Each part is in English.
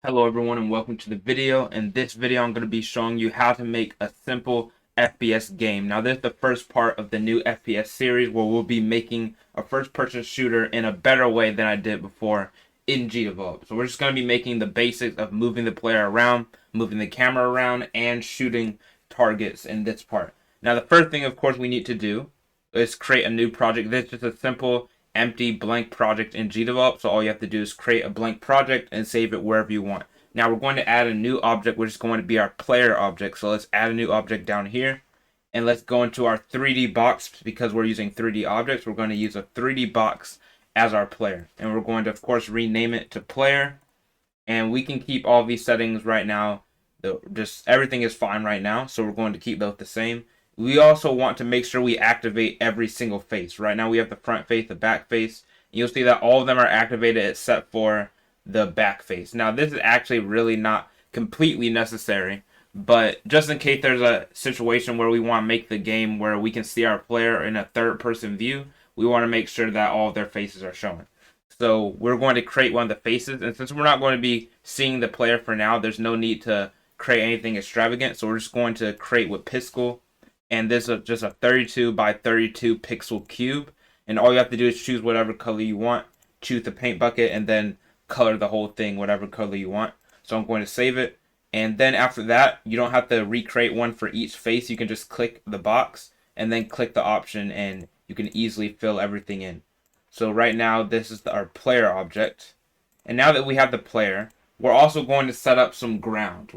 Hello everyone and welcome to the video. In this video I'm going to be showing you how to make a simple FPS game. Now this is the first part of the new FPS series where we'll be making a first person shooter in a better way than I did before in GDevelop. So we're just going to be making the basics of moving the player around, moving the camera around, and shooting targets in this part. Now the first thing of course we need to do is create a new project. This is just a simple empty blank project in GDevelop. So all you have to do is create a blank project and save it wherever you want. Now we're going to add a new object, which is going to be our player object. So let's add a new object down here. And let's go into our 3D box. Because we're using 3D objects, we're going to use a 3D box as our player. And we're going to, of course, rename it to player. And we can keep all these settings right now. Just everything is fine right now. So we're going to keep those the same. We also want to make sure we activate every single face. Right now we have the front face, the back face. And you'll see that all of them are activated except for the back face. Now this is actually really not completely necessary, but just in case there's a situation where we want to make the game where we can see our player in a third person view, we want to make sure that all of their faces are shown. So we're going to create one of the faces, and since we're not going to be seeing the player for now, there's no need to create anything extravagant. So we're just going to create with Pixel, and this is just a 32 by 32 pixel cube, and all you have to do is choose whatever color you want, choose the paint bucket, and then color the whole thing whatever color you want. So I'm going to save it, and then after that you don't have to recreate one for each face. You can just click the box and then click the option and you can easily fill everything in. So right now this is our player object, and now that we have the player, we're also going to set up some ground.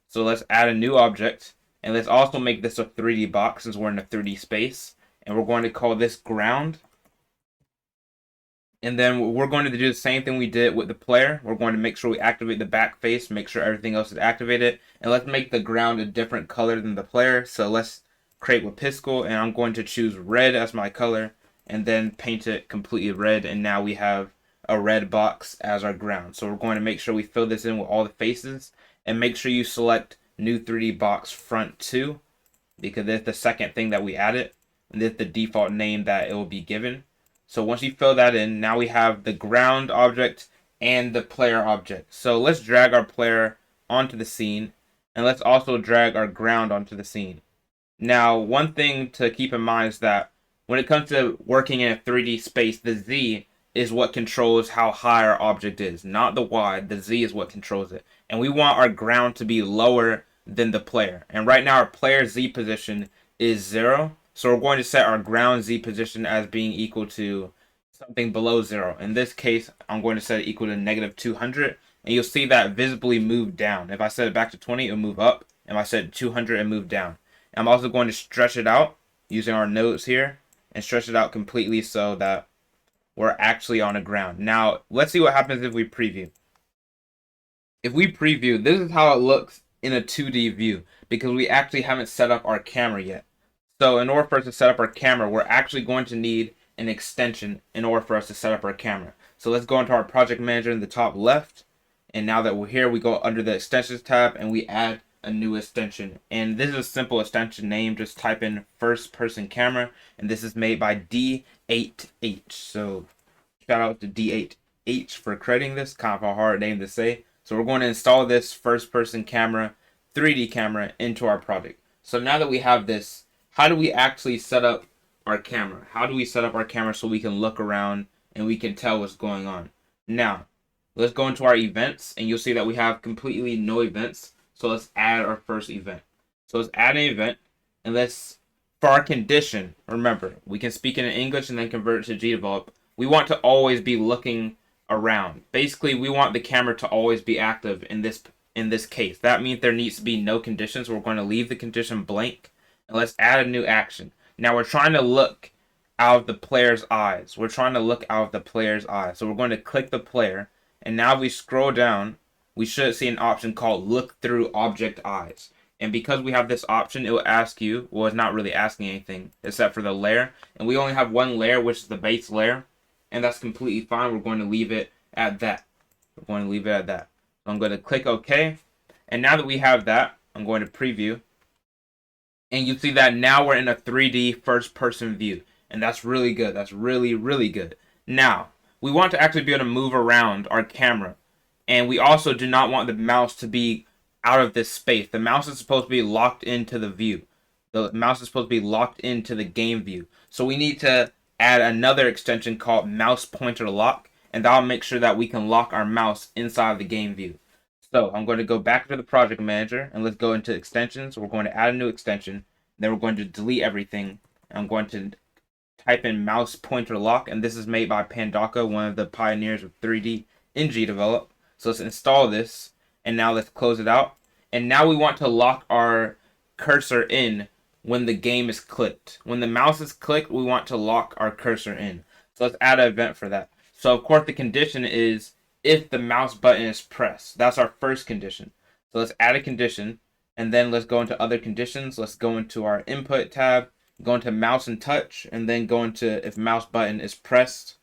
So let's add a new object, and let's also make this a 3D box since we're in a 3D space, and we're going to call this ground. And then we're going to do the same thing we did with the player. We're going to make sure we activate the back face, make sure everything else is activated. And let's make the ground a different color than the player. So let's create with Pixel, and I'm going to choose red as my color and then paint it completely red. And now we have a red box as our ground. So we're going to make sure we fill this in with all the faces, and make sure you select new 3D box front 2 because it's the second thing that we added, and this is the default name that it will be given. So once you fill that in, now we have the ground object and the player object. So let's drag our player onto the scene, and let's also drag our ground onto the scene. Now, one thing to keep in mind is that when it comes to working in a 3D space, the Z is what controls how high our object is, not the Y. The Z is what controls it. And we want our ground to be lower than the player. And right now our player Z position is 0. So we're going to set our ground Z position as being equal to something below 0. In this case, I'm going to set it equal to negative 200. And you'll see that visibly move down. If I set it back to 20, it'll move up. If I set 200, it'll move down. I'm also going to stretch it out using our nodes here, and stretch it out completely so that we're actually on a ground. Now, let's see what happens if we preview. If we preview, this is how it looks in a 2D view because we actually haven't set up our camera yet. So in order for us to set up our camera, we're actually going to need an extension in order for us to set up our camera. So let's go into our project manager in the top left. And now that we're here, we go under the extensions tab and we add a new extension. And this is a simple extension name. Just type in first person camera. And this is made by D8H. So shout out to D8H for creating this. Kind of a hard name to say. So we're going to install this first person camera, 3D camera into our project. So now that we have this, how do we actually set up our camera? How do we set up our camera so we can look around and we can tell what's going on? Now, let's go into our events, and you'll see that we have completely no events. So let's add our first event. So let's add an event, and let's, for our condition, remember, we can speak it in English and then convert it to GDevelop. We want to always be looking around. Basically, we want the camera to always be active in this case. That means there needs to be no conditions. We're going to leave the condition blank. And let's add a new action. Now we're trying to look out of the player's eyes. So we're going to click the player. And now if we scroll down, we should see an option called look through object eyes. And because we have this option, it will ask you, well, it's not really asking anything except for the layer. And we only have one layer, which is the base layer. And that's completely fine. We're going to leave it at that. So I'm going to click OK. And now that we have that, I'm going to preview. And you see that now we're in a 3D first person view. And that's really good. That's really, really good. Now, we want to actually be able to move around our camera And we also do not want the mouse to be out of this space. The mouse is supposed to be locked into the view. The mouse is supposed to be locked into the game view. So we need to add another extension called mouse pointer lock, and that'll make sure that we can lock our mouse inside the game view. So I'm going to go back to the project manager and let's go into extensions. We're going to add a new extension. Then we're going to delete everything. I'm going to type in mouse pointer lock, and this is made by Pandaka, one of the pioneers of 3D in GDevelop. So let's install this, and now let's close it out. And now we want to lock our cursor in when the game is clicked. When the mouse is clicked, we want to lock our cursor in. So let's add an event for that. So of course the condition is if the mouse button is pressed. That's our first condition. So let's add a condition, and then let's go into other conditions. Let's go into our input tab, go into mouse and touch, and then go into if mouse button is pressed.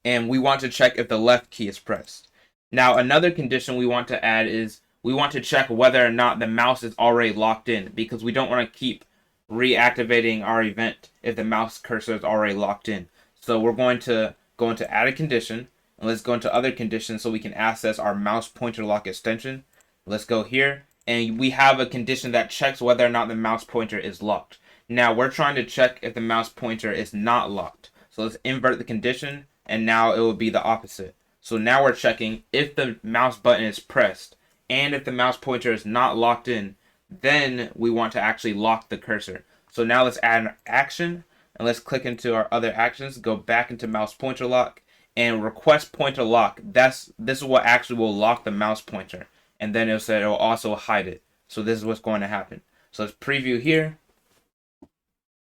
And we want to check if the left key is pressed. Now another condition we want to add is we want to check whether or not the mouse is already locked in, because we don't want to keep reactivating our event if the mouse cursor is already locked in. So we're going to go into add a condition, and let's go into other conditions so we can access our mouse pointer lock extension. Let's go here, and we have a condition that checks whether or not the mouse pointer is locked. Now we're trying to check if the mouse pointer is not locked. So let's invert the condition, and now it will be the opposite. So now we're checking if the mouse button is pressed, and if the mouse pointer is not locked in, then we want to actually lock the cursor. So now let's add an action, and let's click into our other actions, go back into mouse pointer lock, and request pointer lock. This is what actually will lock the mouse pointer, and then it'll also hide it. So this is what's going to happen. So let's preview here,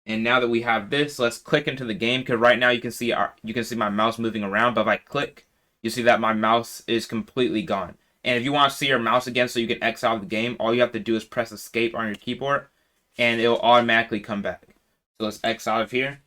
and now that we have this, let's click into the game, because right now you can see my mouse moving around, but if I click, you see that my mouse is completely gone. And if you want to see your mouse again so you can X out of the game, all you have to do is press escape on your keyboard, and it'll automatically come back. So let's X out of here.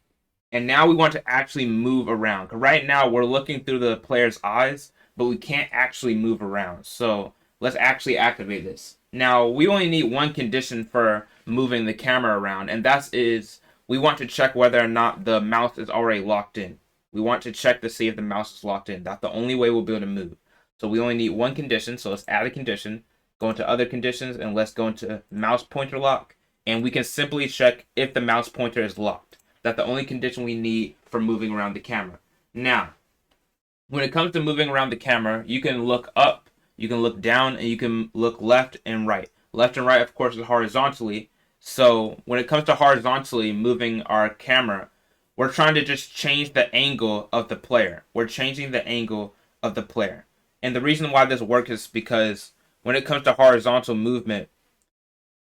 And now we want to actually move around. Right now we're looking through the player's eyes, but we can't actually move around. So let's actually activate this. Now we only need one condition for moving the camera around, and that is we want to check whether or not the mouse is already locked in. We want to check to see if the mouse is locked in. That's the only way we'll be able to move. So we only need one condition, so let's add a condition, go into other conditions, and let's go into mouse pointer lock, and we can simply check if the mouse pointer is locked. That's the only condition we need for moving around the camera. Now, when it comes to moving around the camera, you can look up, you can look down, and you can look left and right. Left and right, of course, is horizontally. So when it comes to horizontally moving our camera, we're trying to just change the angle of the player. We're changing the angle of the player. And the reason why this works is because when it comes to horizontal movement,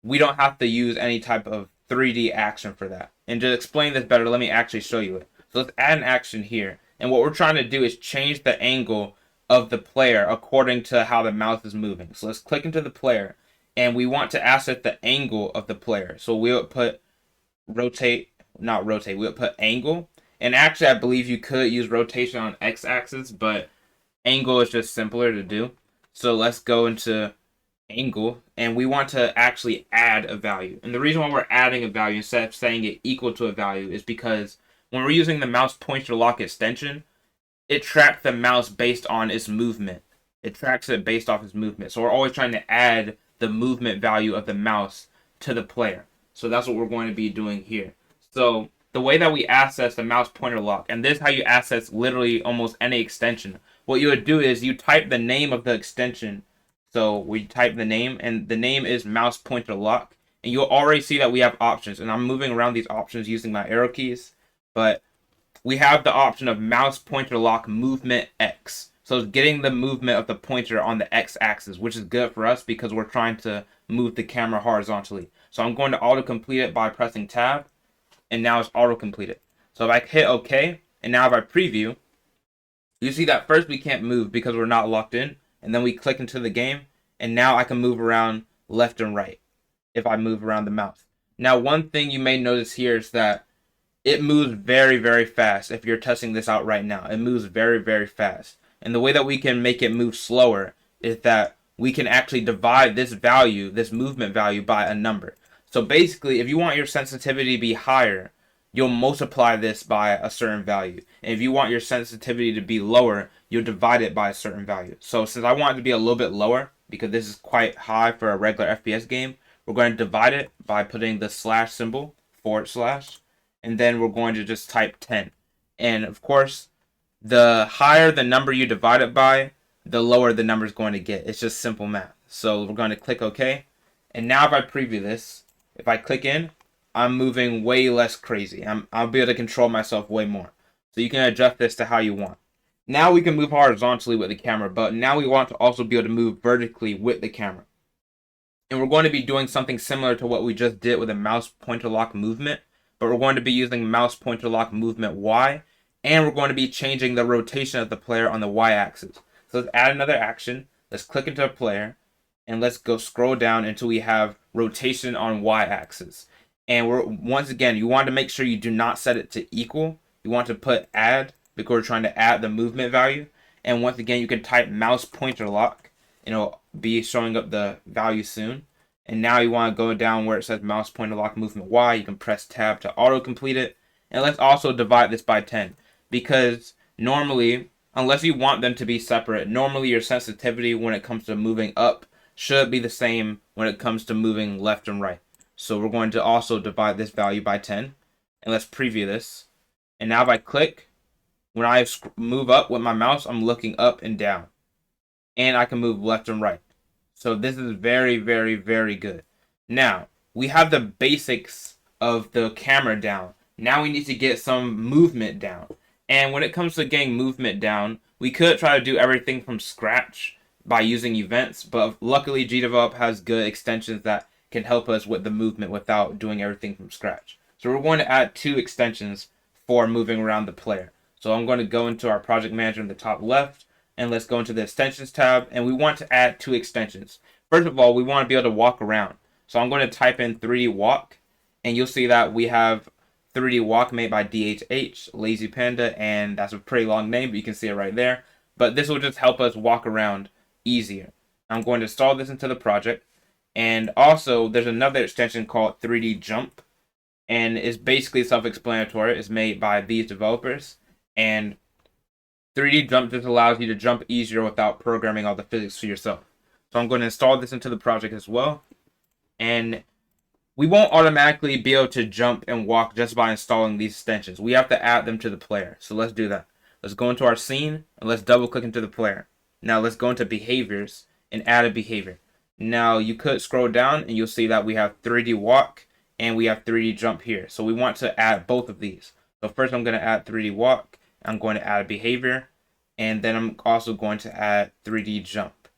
we don't have to use any type of 3D action for that. And to explain this better, let me actually show you it. So let's add an action here. And what we're trying to do is change the angle of the player according to how the mouse is moving. So let's click into the player, and we want to asset the angle of the player. So we'll put not rotate, we'll put angle. And actually, I believe you could use rotation on x-axis, but angle is just simpler to do. So let's go into angle, and we want to actually add a value. And the reason why we're adding a value instead of saying it equal to a value is because when we're using the mouse pointer lock extension, it tracks the mouse based on its movement. It tracks it based off its movement. So we're always trying to add the movement value of the mouse to the player. So that's what we're going to be doing here. So the way that we access the mouse pointer lock, and this is how you access literally almost any extension. What you would do is you type the name of the extension. So we type the name, and the name is mouse pointer lock. And you'll already see that we have options. And I'm moving around these options using my arrow keys. But we have the option of mouse pointer lock movement X. So it's getting the movement of the pointer on the X axis, which is good for us because we're trying to move the camera horizontally. So I'm going to auto-complete it by pressing tab. And now it's auto-completed. So if I hit OK, and now if I preview, you see that first we can't move because we're not locked in. And then we click into the game, and now I can move around left and right if I move around the mouse. Now, one thing you may notice here is that it moves very, very fast if you're testing this out right now. It moves very, very fast. And the way that we can make it move slower is that we can actually divide this value, this movement value, by a number. So basically, if you want your sensitivity to be higher, you'll multiply this by a certain value. And if you want your sensitivity to be lower, you'll divide it by a certain value. So since I want it to be a little bit lower, because this is quite high for a regular FPS game, we're going to divide it by putting the slash symbol, /, and then we're going to just type 10. And of course, the higher the number you divide it by, the lower the number is going to get. It's just simple math. So we're going to click OK. And now if I preview this, if I click in, I'm moving way less crazy. I'll be able to control myself way more. So you can adjust this to how you want. Now we can move horizontally with the camera, but now we want to also be able to move vertically with the camera. And we're going to be doing something similar to what we just did with a mouse pointer lock movement, but we're going to be using mouse pointer lock movement Y, and we're going to be changing the rotation of the player on the Y axis. So let's add another action. Let's click into a player, and let's go scroll down until we have rotation on Y axis. And once again, you want to make sure you do not set it to equal. You want to put add because we're trying to add the movement value. And once again, you can type mouse pointer lock, and it'll be showing up the value soon. And now you want to go down where it says mouse pointer lock movement Y. You can press tab to auto complete it. And let's also divide this by 10, because normally, unless you want them to be separate, normally your sensitivity when it comes to moving up should be the same when it comes to moving left and right. So we're going to also divide this value by 10. And let's preview this. And now if I click, when I move up with my mouse, I'm looking up and down. And I can move left and right. So this is very, very, very good. Now, we have the basics of the camera down. Now we need to get some movement down. And when it comes to getting movement down, we could try to do everything from scratch by using events. But luckily, GDevelop has good extensions that can help us with the movement without doing everything from scratch. So we're going to add 2 extensions for moving around the player. So I'm going to go into our project manager in the top left, and let's go into the extensions tab, and we want to add 2 extensions. First of all, we want to be able to walk around. So I'm going to type in 3D walk, and you'll see that we have 3D walk made by DHH, Lazy Panda, and that's a pretty long name, but you can see it right there. But this will just help us walk around easier. I'm going to install this into the project. And also, there's another extension called 3D Jump, and it's basically self-explanatory. It's made by these developers, and 3D Jump just allows you to jump easier without programming all the physics for yourself. So I'm going to install this into the project as well, and we won't automatically be able to jump and walk just by installing these extensions. We have to add them to the player, so let's do that. Let's go into our scene, and let's double-click into the player. Now let's go into behaviors and add a behavior. Now you could scroll down and you'll see that we have 3D walk and we have 3D jump here. So we want to add both of these. So first I'm going to add 3D walk. I'm going to add a behavior. And then I'm also going to add 3D jump.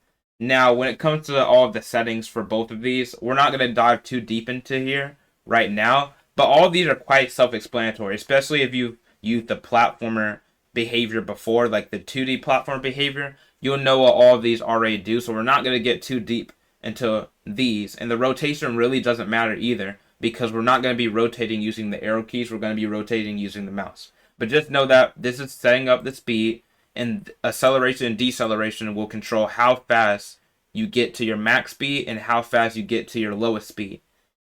Now when it comes to all of the settings for both of these, we're not going to dive too deep into here right now. But all of these are quite self-explanatory, especially if you've used the platformer behavior before, like the 2D platform behavior. You'll know what all of these already do. So we're not going to get too deep into these, and the rotation really doesn't matter either, because we're not going to be rotating using the arrow keys. We're going to be rotating using the mouse. But just know that this is setting up the speed, and acceleration and deceleration will control how fast you get to your max speed and how fast you get to your lowest speed.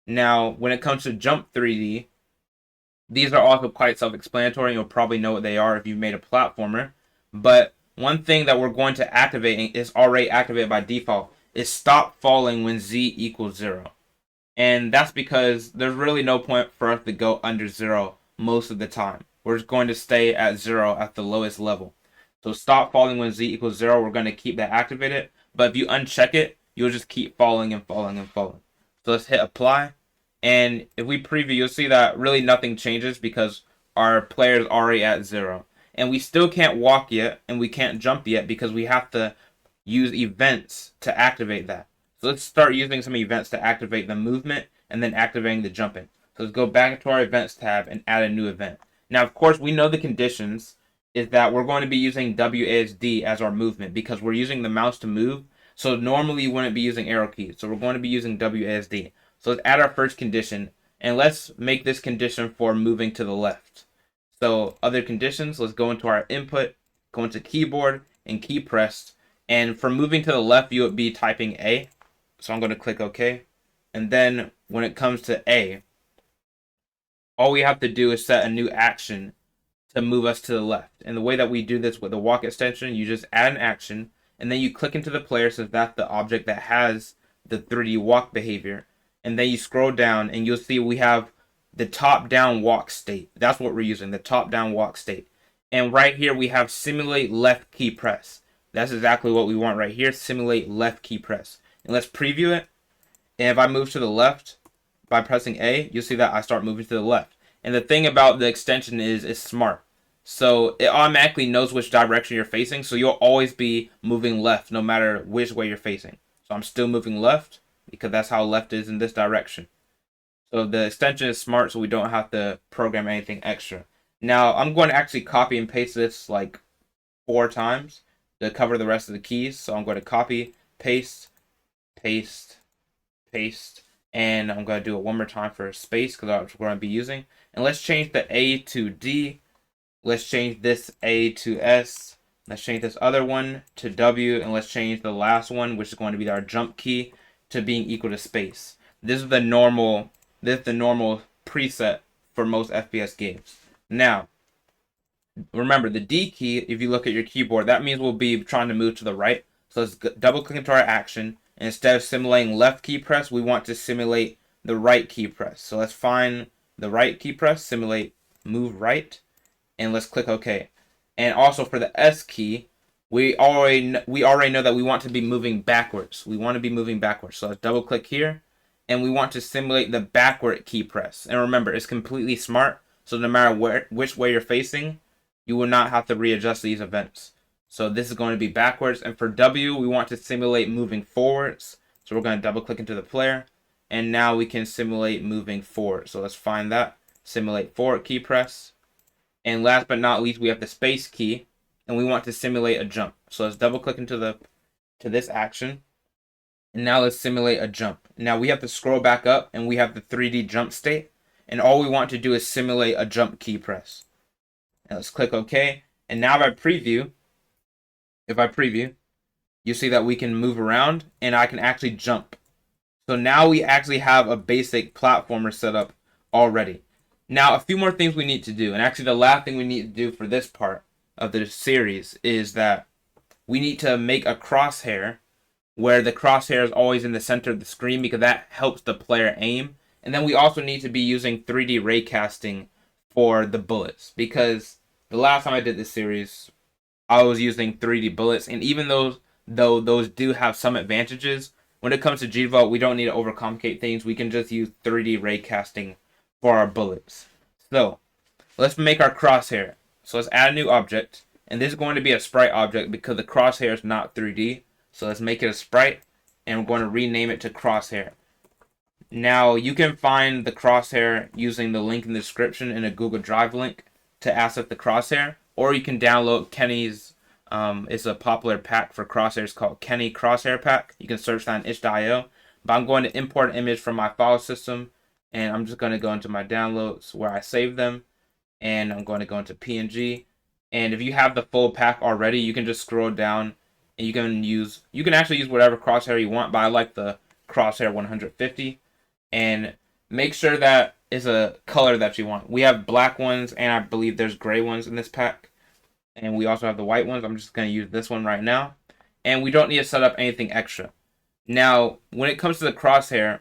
Now when it comes to jump 3D, these are also quite self-explanatory. You'll probably know what they are if you've made a platformer. But one thing that we're going to activate, and is already activated by default, is stop falling when z equals 0. And that's because there's really no point for us to go under 0 most of the time. We're just going to stay at 0 at the lowest level. So stop falling when z equals 0, we're going to keep that activated. But if you uncheck it, you'll just keep falling and falling and falling. So let's hit apply. And if we preview, you'll see that really nothing changes because our player is already at 0. And we still can't walk yet, and we can't jump yet because we have to use events to activate that. So let's start using some events to activate the movement and then activating the jumping. So let's go back into our events tab and add a new event. Now, of course, we know the conditions is that we're going to be using WASD as our movement because we're using the mouse to move. So normally you wouldn't be using arrow keys. So we're going to be using WASD. So let's add our first condition, and let's make this condition for moving to the left. So other conditions, let's go into our input, go into keyboard and key pressed. And for moving to the left, you would be typing A. So I'm going to click OK. And then when it comes to A, all we have to do is set a new action to move us to the left. And the way that we do this with the walk extension, you just add an action, and then you click into the player so that's the object that has the 3D walk behavior. And then you scroll down, and you'll see we have the top-down walk state. That's what we're using, the top-down walk state. And right here, we have simulate left key press. That's exactly what we want right here, simulate left key press. And let's preview it. And if I move to the left by pressing A, you'll see that I start moving to the left. And the thing about the extension is it's smart. So it automatically knows which direction you're facing, so you'll always be moving left no matter which way you're facing. So I'm still moving left because that's how left is in this direction. So the extension is smart, so we don't have to program anything extra. Now I'm going to actually copy and paste this like 4 times to cover the rest of the keys. So I'm going to copy, paste, paste, paste, and I'm going to do it one more time for space because that's what we're going to be using. And let's change the A to D. Let's change this A to S. Let's change this other one to W, and let's change the last one, which is going to be our jump key, to being equal to space. This is the normal preset for most FPS games. Now, remember the D key, if you look at your keyboard, that means we'll be trying to move to the right. So let's double click into our action, and instead of simulating left key press, we want to simulate the right key press. So let's find the right key press, simulate move right, and let's click OK. And also for the S key, we already know that we want to be moving backwards. We want to be moving backwards. So let's double click here, and we want to simulate the backward key press. And remember, it's completely smart. So no matter which way you're facing, you will not have to readjust these events. So this is going to be backwards. And for W, we want to simulate moving forwards. So we're going to double click into the player, and now we can simulate moving forward. So let's find that. Simulate forward key press. And last but not least, we have the space key, and we want to simulate a jump. So let's double click into this action, and now let's simulate a jump. Now we have to scroll back up, and we have the 3D jump state, and all we want to do is simulate a jump key press. Now let's click OK, and now if I preview, you see that we can move around, and I can actually jump. So now we actually have a basic platformer set up already. Now, a few more things we need to do, and actually the last thing we need to do for this part of the series is that we need to make a crosshair where the crosshair is always in the center of the screen because that helps the player aim. And then we also need to be using 3D raycasting for the bullets because the last time I did this series, I was using 3D bullets, and even though those do have some advantages, when it comes to GDevelop, we don't need to overcomplicate things. We can just use 3D raycasting for our bullets. So let's make our crosshair. So let's add a new object, and this is going to be a sprite object because the crosshair is not 3D. So let's make it a sprite, and we're going to rename it to crosshair. Now you can find the crosshair using the link in the description in a Google Drive link to access the crosshair, or you can download Kenny's. It's a popular pack for crosshairs called Kenny Crosshair Pack. You can search that on itch.io. But I'm going to import an image from my file system, and I'm just going to go into my downloads where I save them, and I'm going to go into PNG. And if you have the full pack already, you can just scroll down, and you can actually use whatever crosshair you want, but I like the crosshair 150. And make sure that is a color that you want. We have black ones, and I believe there's gray ones in this pack. And we also have the white ones. I'm just going to use this one right now. And we don't need to set up anything extra. Now, when it comes to the crosshair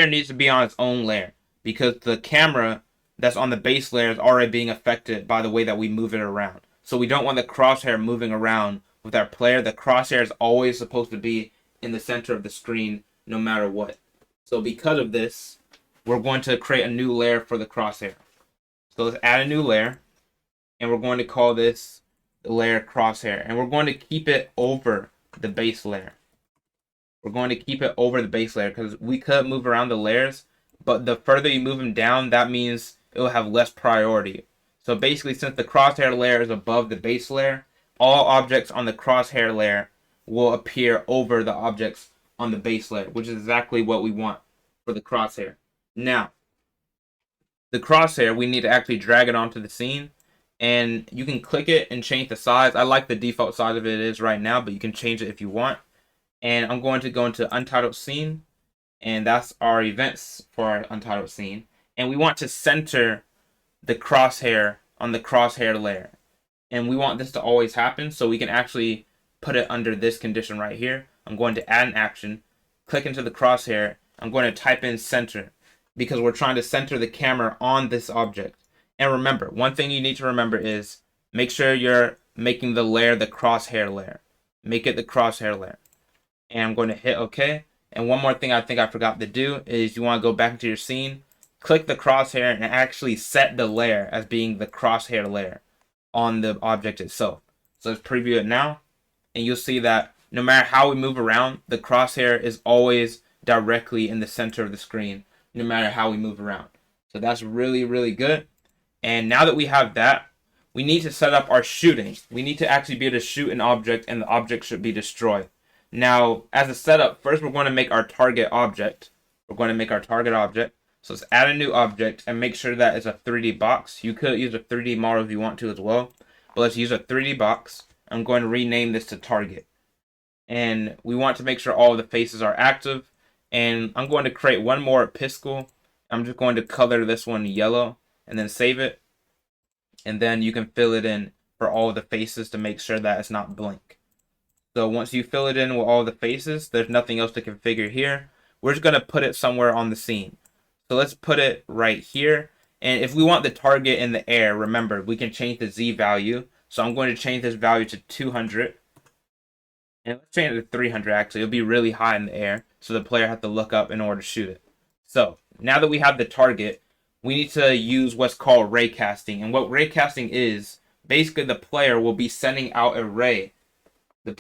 needs to be on its own layer because the camera that's on the base layer is already being affected by the way that we move it around. So we don't want the crosshair moving around with our player. The crosshair is always supposed to be in the center of the screen no matter what. So because of this, we're going to create a new layer for the crosshair. So let's add a new layer, and we're going to call this the layer crosshair, and we're going to keep it over the base layer. We're going to keep it over the base layer because we could move around the layers, but the further you move them down, that means it will have less priority. So basically, since the crosshair layer is above the base layer, all objects on the crosshair layer will appear over the objects on the base layer, which is exactly what we want for the crosshair. Now, the crosshair, we need to actually drag it onto the scene, and you can click it and change the size. I like the default size of it is right now, but you can change it if you want. And I'm going to go into untitled scene, and that's our events for our untitled scene. and we want to center the crosshair on the crosshair layer. And we want this to always happen, so we can actually put it under this condition right here. I'm going to add an action, click into the crosshair. I'm going to type in center because we're trying to center the camera on this object. And remember, one thing you need to remember is make sure you're making the layer the crosshair layer. Make it the crosshair layer. And I'm going to hit OK. And one more thing I think I forgot to do is you want to go back into your scene, click the crosshair, and actually set the layer as being the crosshair layer on the object itself. So let's preview it now, and you'll see that no matter how we move around, the crosshair is always directly in the center of the screen, no matter how we move around. So that's really, really good. And now that we have that, we need to set up our shooting. We need to actually be able to shoot an object, and the object should be destroyed. Now, as a setup, first we're going to make our target object. So let's add a new object and make sure that it's a 3D box. You could use a 3D model if you want to as well, but let's use a 3D box. I'm going to rename this to target. And we want to make sure all of the faces are active. And I'm going to create one more piscal. I'm just going to color this one yellow and then save it. And then you can fill it in for all of the faces to make sure that it's not blank. So once you fill it in with all the faces, there's nothing else to configure here. We're just going to put it somewhere on the scene. So let's put it right here. And if we want the target in the air, remember, we can change the Z value. So I'm going to change this value to 200. And let's change it to 300 actually. It'll be really high in the air, so the player has to look up in order to shoot it. So now that we have the target, we need to use what's called ray casting. And what ray casting is, basically the player will be sending out a ray. Well,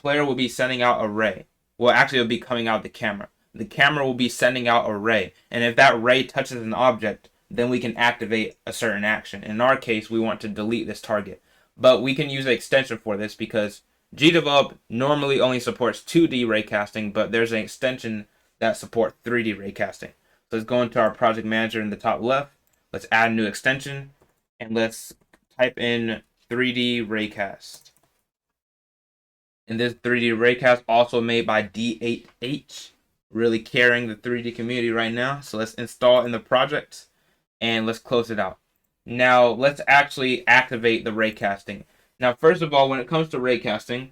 actually it'll be coming out of the camera. The camera will be sending out a ray. And if that ray touches an object, then we can activate a certain action. In our case, we want to delete this target. But we can use an extension for this because GDevelop normally only supports 2D raycasting, but there's an extension that supports 3D raycasting. So let's go into our project manager in the top left. Let's add a new extension, and let's type in 3D raycast. And this 3D raycast also made by D8H, really carrying the 3D community right now. So let's install in the project, and let's close it out. Now let's actually activate the raycasting. Now, first of all, when it comes to raycasting,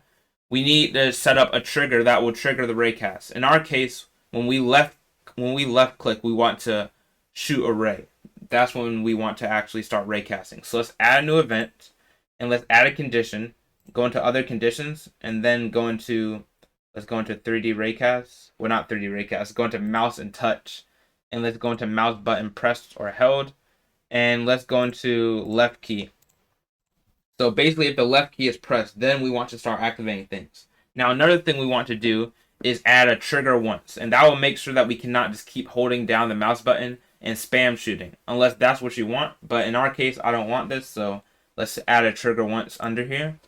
we need to set up a trigger that will trigger the raycast. In our case, when we left click, we want to shoot a ray. That's when we want to actually start raycasting. So let's add a new event, and let's add a condition. Go into other conditions, and then let's go into 3D raycast. Well, not 3D raycast. Let's go into mouse and touch, and let's go into mouse button pressed or held, and let's go into left key. So basically, if the left key is pressed, then we want to start activating things. Now, another thing we want to do is add a trigger once, and that will make sure that we cannot just keep holding down the mouse button and spam shooting, unless that's what you want. But in our case, I don't want this, so let's add a trigger once under here.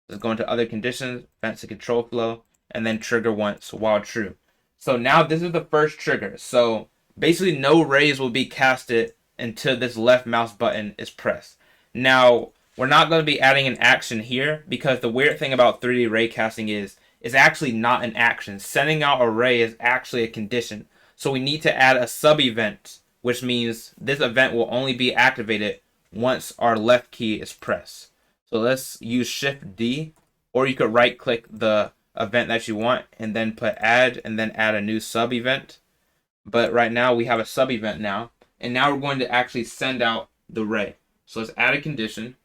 Let's go into other conditions, events and control flow, and then trigger once while true. So now this is the first trigger. So basically, no rays will be casted until this left mouse button is pressed. Now, we're not going to be adding an action here because the weird thing about 3D raycasting is actually not an action. Sending out a ray is actually a condition. So we need to add a sub-event, which means this event will only be activated once our left key is pressed. So let's use Shift D, or you could right click the event that you want and then put add and then add a new sub-event. But right now we have a sub-event now, and now we're going to actually send out the ray. So let's add a condition.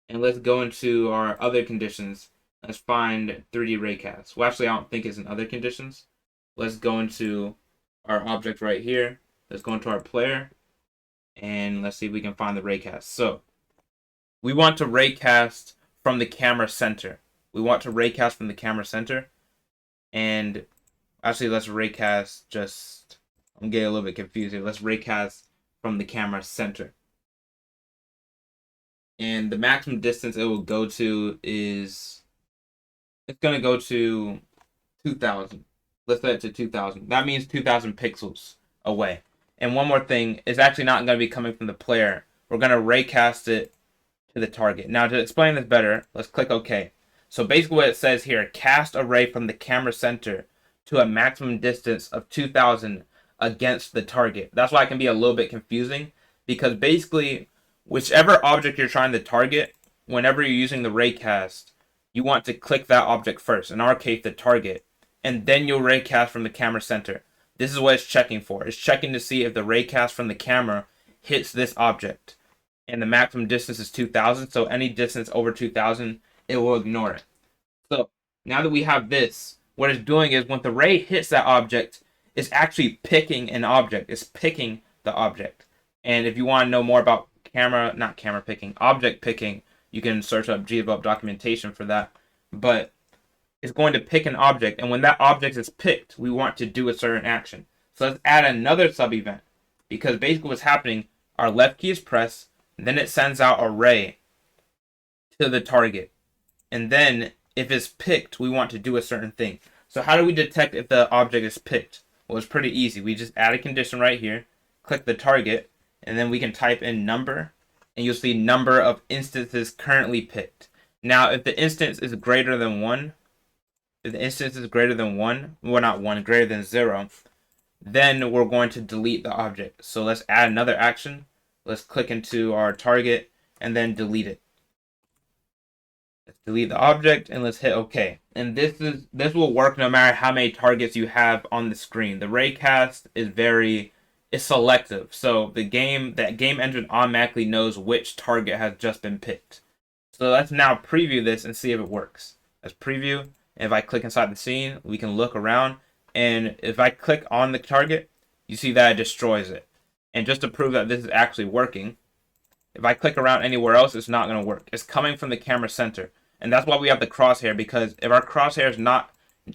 And let's go into our other conditions. Let's find 3D raycast. Well, actually, I don't think it's in other conditions. Let's go into our object right here. Let's go into our player. And let's see if we can find the raycast. So we want to raycast from the camera center. And actually, let's raycast just... I'm getting a little bit confused here. Let's raycast from the camera center. And the maximum distance it will go to is, it's going to go to 2,000. Let's set it to 2,000. That means 2,000 pixels away. And one more thing, it's actually not going to be coming from the player. We're going to raycast it to the target. Now, to explain this better, let's click OK. So basically what it says here, cast a ray from the camera center to a maximum distance of 2,000 against the target. That's why it can be a little bit confusing. because basically, whichever object you're trying to target, whenever you're using the raycast, you want to click that object first. In our case, the target, and then you'll raycast from the camera center. This is what it's checking for. It's checking to see if the raycast from the camera hits this object. And the maximum distance is 2000, so any distance over 2000, it will ignore it. So now that we have this, what it's doing is when the ray hits that object, it's actually picking an object. It's picking the object. And if you want to know more about object picking, you can search up GDevelop documentation for that. But it's going to pick an object, and when that object is picked, we want to do a certain action. So let's add another sub-event, because basically what's happening, our left key is pressed, then it sends out a ray to the target. And then if it's picked, we want to do a certain thing. So how do we detect if the object is picked? Well, it's pretty easy. We just add a condition right here, click the target, and then we can type in number, and you'll see number of instances currently picked. Now, if the instance is greater than 1, well, not 1, greater than 0, then we're going to delete the object. So let's add another action. Let's click into our target and then delete it. Let's delete the object and let's hit OK. And this will work no matter how many targets you have on the screen. The raycast is selective, so that game engine automatically knows which target has just been picked. So let's now preview this and see if it works. Let's preview. If I click inside the scene, we can look around, and if I click on the target, you see that it destroys it. And just to prove that this is actually working, if I click around anywhere else, it's not going to work. It's coming from the camera center, and that's why we have the crosshair, because if our crosshair is not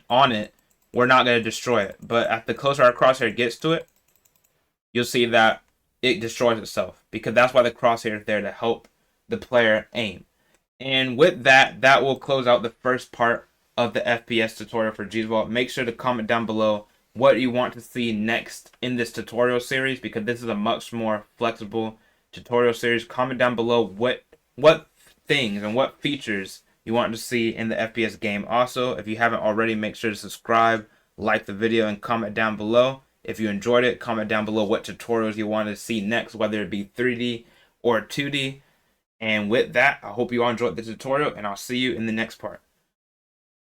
on it, we're not going to destroy it. But at the closer our crosshair gets to it, you'll see that it destroys itself, because that's why the crosshair is there, to help the player aim. And with that, that will close out the first part of the FPS tutorial for GDevelop. Make sure to comment down below what you want to see next in this tutorial series, because this is a much more flexible tutorial series. Comment down below what things and what features you want to see in the FPS game. Also, if you haven't already, make sure to subscribe, like the video, and comment down below. If you enjoyed it, comment down below what tutorials you want to see next, whether it be 3D or 2D. And with that, I hope you all enjoyed the tutorial, and I'll see you in the next part.